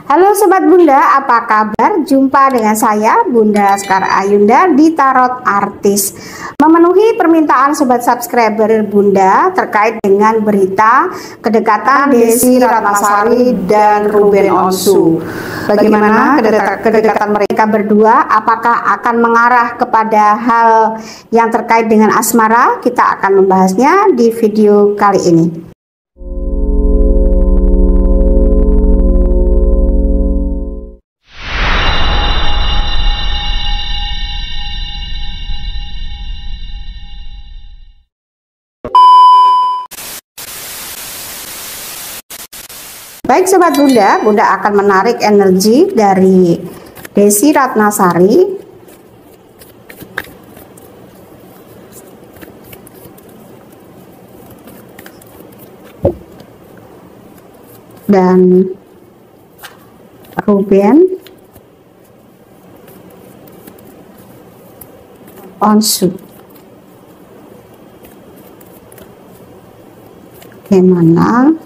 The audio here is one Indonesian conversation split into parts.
Halo Sobat Bunda, apa kabar? Jumpa dengan saya Bunda Sekar Ayunda di Tarot Artis. Memenuhi permintaan Sobat subscriber Bunda terkait dengan berita kedekatan Desi Ratnasari dan Ruben Onsu. Bagaimana kedekatan mereka berdua? Apakah akan mengarah kepada hal yang terkait dengan asmara? Kita akan membahasnya di video kali ini. Baik Sobat Bunda, Bunda akan menarik energi dari Desi Ratnasari dan Ruben Onsu. Bagaimana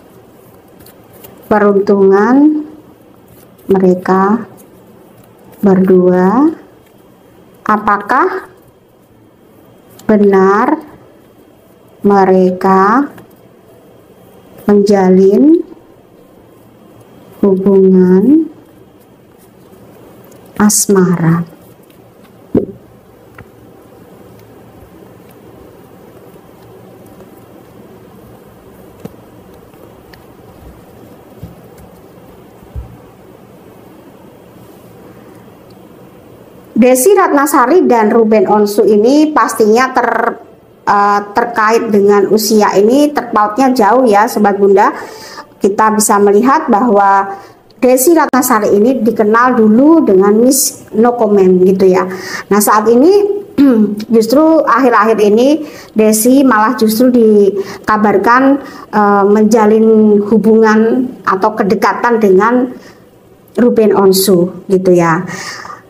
peruntungan mereka berdua? Apakah benar mereka menjalin hubungan asmara? Desi Ratnasari dan Ruben Onsu ini pastinya terkait dengan usia ini terpautnya jauh ya Sobat Bunda. Kita bisa melihat bahwa Desi Ratnasari ini dikenal dulu dengan Miss No Comment gitu ya. Nah saat ini justru akhir-akhir ini Desi malah justru dikabarkan menjalin hubungan atau kedekatan dengan Ruben Onsu gitu ya.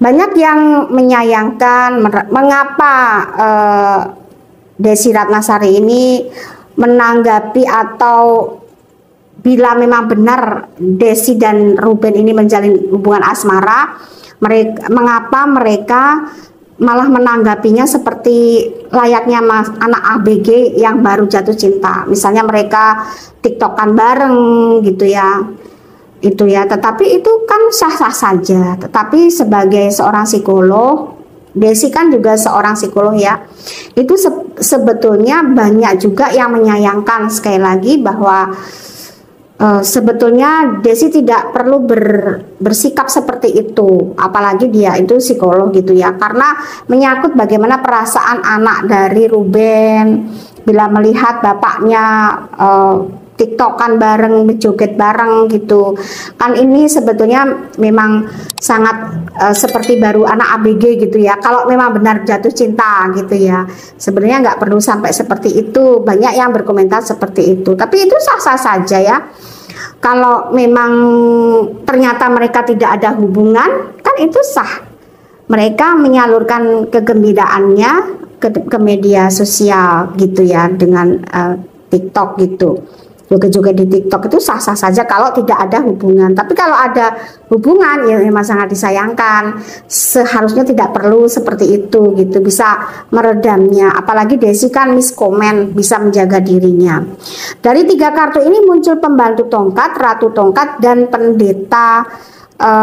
Banyak yang menyayangkan mengapa Desi Ratnasari ini menanggapi, atau bila memang benar Desi dan Ruben ini menjalin hubungan asmara, mengapa mereka malah menanggapinya seperti layaknya anak ABG yang baru jatuh cinta. Misalnya mereka TikTokan bareng gitu ya. Itu ya, tetapi itu kan sah-sah saja. Tetapi sebagai seorang psikolog, Desi kan juga seorang psikolog ya, itu sebetulnya banyak juga yang menyayangkan sekali lagi bahwa sebetulnya Desi tidak perlu bersikap seperti itu, apalagi dia itu psikolog gitu ya, karena menyangkut bagaimana perasaan anak dari Ruben bila melihat bapaknya TikTokan bareng, joget bareng gitu kan. Ini sebetulnya memang sangat seperti baru anak ABG gitu ya, kalau memang benar jatuh cinta gitu ya. Sebenarnya nggak perlu sampai seperti itu. Banyak yang berkomentar seperti itu, tapi itu sah-sah saja ya. Kalau memang ternyata mereka tidak ada hubungan, kan itu sah. Mereka menyalurkan kegembiraannya ke media sosial gitu ya, dengan TikTok gitu. Joget-joget di TikTok itu sah-sah saja kalau tidak ada hubungan. Tapi kalau ada hubungan ya memang sangat disayangkan. Seharusnya tidak perlu seperti itu gitu, bisa meredamnya. Apalagi Desi kan Miss Comment, bisa menjaga dirinya. Dari 3 kartu ini muncul pembantu tongkat, ratu tongkat, dan pendeta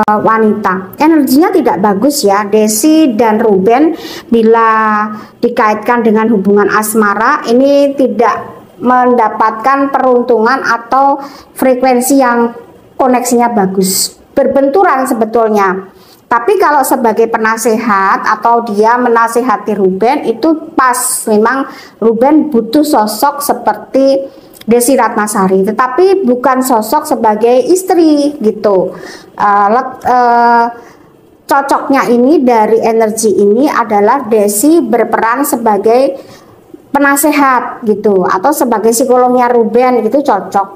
wanita. Energinya tidak bagus ya. Desi dan Ruben bila dikaitkan dengan hubungan asmara ini tidak mendapatkan peruntungan atau frekuensi yang koneksinya bagus, berbenturan sebetulnya. Tapi kalau sebagai penasehat atau dia menasehati Ruben itu pas, memang Ruben butuh sosok seperti Desi Ratnasari, tetapi bukan sosok sebagai istri gitu. Cocoknya ini dari energi ini adalah Desi berperan sebagai penasehat gitu, atau sebagai psikolognya Ruben gitu cocok.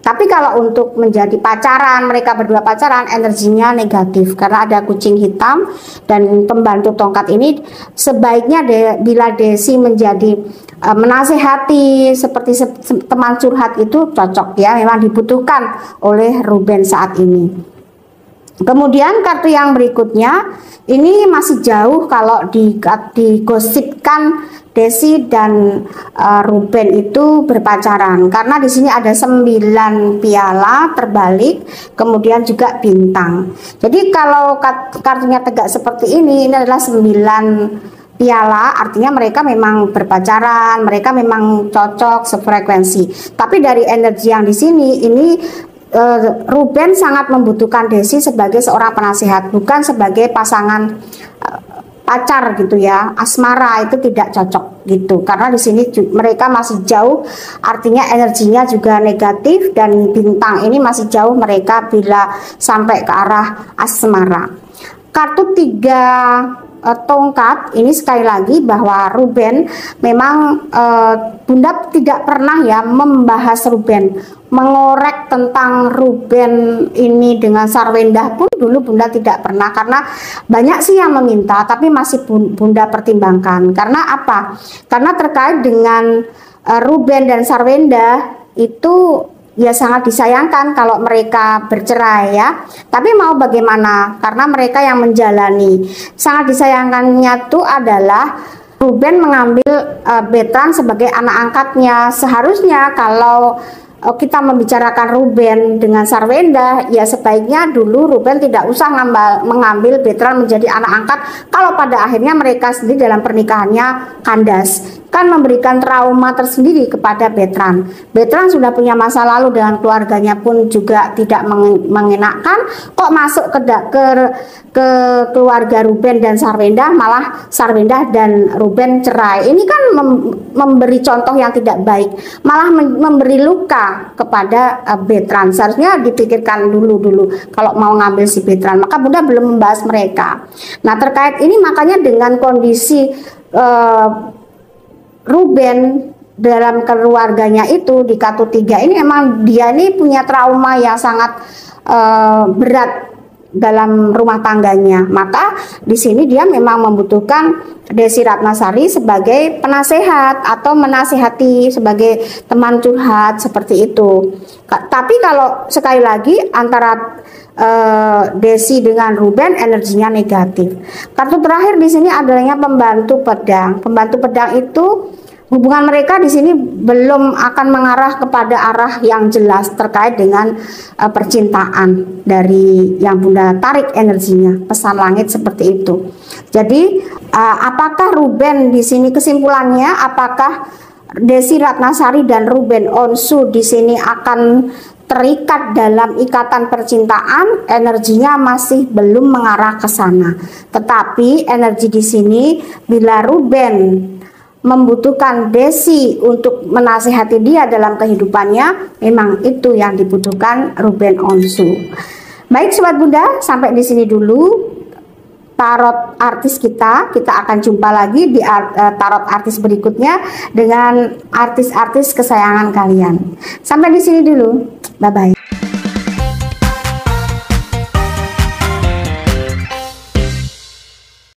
Tapi kalau untuk menjadi pacaran, mereka berdua pacaran, energinya negatif karena ada kucing hitam dan pembantu tongkat ini. Sebaiknya bila Desi menjadi menasehati seperti teman curhat itu cocok ya, memang dibutuhkan oleh Ruben saat ini. Kemudian kartu yang berikutnya ini masih jauh kalau digosipkan Desi dan Ruben itu berpacaran, karena di sini ada 9 piala terbalik, kemudian juga bintang. Jadi kalau kartunya tegak seperti ini adalah 9 piala, artinya mereka memang berpacaran, mereka memang cocok sefrekuensi. Tapi dari energi yang di sini ini Ruben sangat membutuhkan Desi sebagai seorang penasihat, bukan sebagai pasangan pacar gitu ya. Asmara itu tidak cocok gitu, karena di sini mereka masih jauh, artinya energinya juga negatif, dan bintang ini masih jauh mereka bila sampai ke arah asmara. Kartu 3 tongkat ini sekali lagi bahwa Ruben memang Bunda tidak pernah ya membahas Ruben, mengorek tentang Ruben ini dengan Sarwendah pun dulu Bunda tidak pernah, karena banyak sih yang meminta, tapi masih Bunda pertimbangkan. Karena apa? Karena terkait dengan Ruben dan Sarwendah itu ya sangat disayangkan kalau mereka bercerai ya. Tapi mau bagaimana, karena mereka yang menjalani. Sangat disayangkannya itu adalah Ruben mengambil Betran sebagai anak angkatnya. Seharusnya kalau kita membicarakan Ruben dengan Sarwendah, ya sebaiknya dulu Ruben tidak usah mengambil Betran menjadi anak angkat, kalau pada akhirnya mereka sendiri dalam pernikahannya kandas, kan memberikan trauma tersendiri kepada Betran. Betran sudah punya masa lalu dengan keluarganya pun juga tidak mengenakan, kok masuk ke keluarga Ruben dan Sarwendah, malah Sarwendah dan Ruben cerai. Ini kan memberi contoh yang tidak baik, malah memberi luka kepada Betran. Seharusnya dipikirkan dulu kalau mau ngambil si Betran, maka Bunda belum membahas mereka. Nah, terkait ini makanya dengan kondisi Ruben dalam keluarganya itu di kartu 3 ini, emang dia ini punya trauma yang sangat berat dalam rumah tangganya. Maka di sini dia memang membutuhkan Desi Ratnasari sebagai penasehat atau menasehati sebagai teman curhat seperti itu. Tapi kalau sekali lagi antara Desi dengan Ruben energinya negatif. Kartu terakhir di sini adanya pembantu pedang. Pembantu pedang itu hubungan mereka di sini belum akan mengarah kepada arah yang jelas terkait dengan percintaan dari yang Bunda tarik energinya, pesan langit seperti itu. Jadi apakah Ruben di sini, kesimpulannya apakah Desi Ratnasari dan Ruben Onsu di sini akan terikat dalam ikatan percintaan? Energinya masih belum mengarah ke sana. Tetapi energi di sini bila Ruben membutuhkan Desi untuk menasihati dia dalam kehidupannya, memang itu yang dibutuhkan Ruben Onsu. Baik Sobat Bunda, sampai di sini dulu tarot artis kita. Kita akan jumpa lagi di tarot artis berikutnya dengan artis-artis kesayangan kalian. Sampai di sini dulu. Bye bye.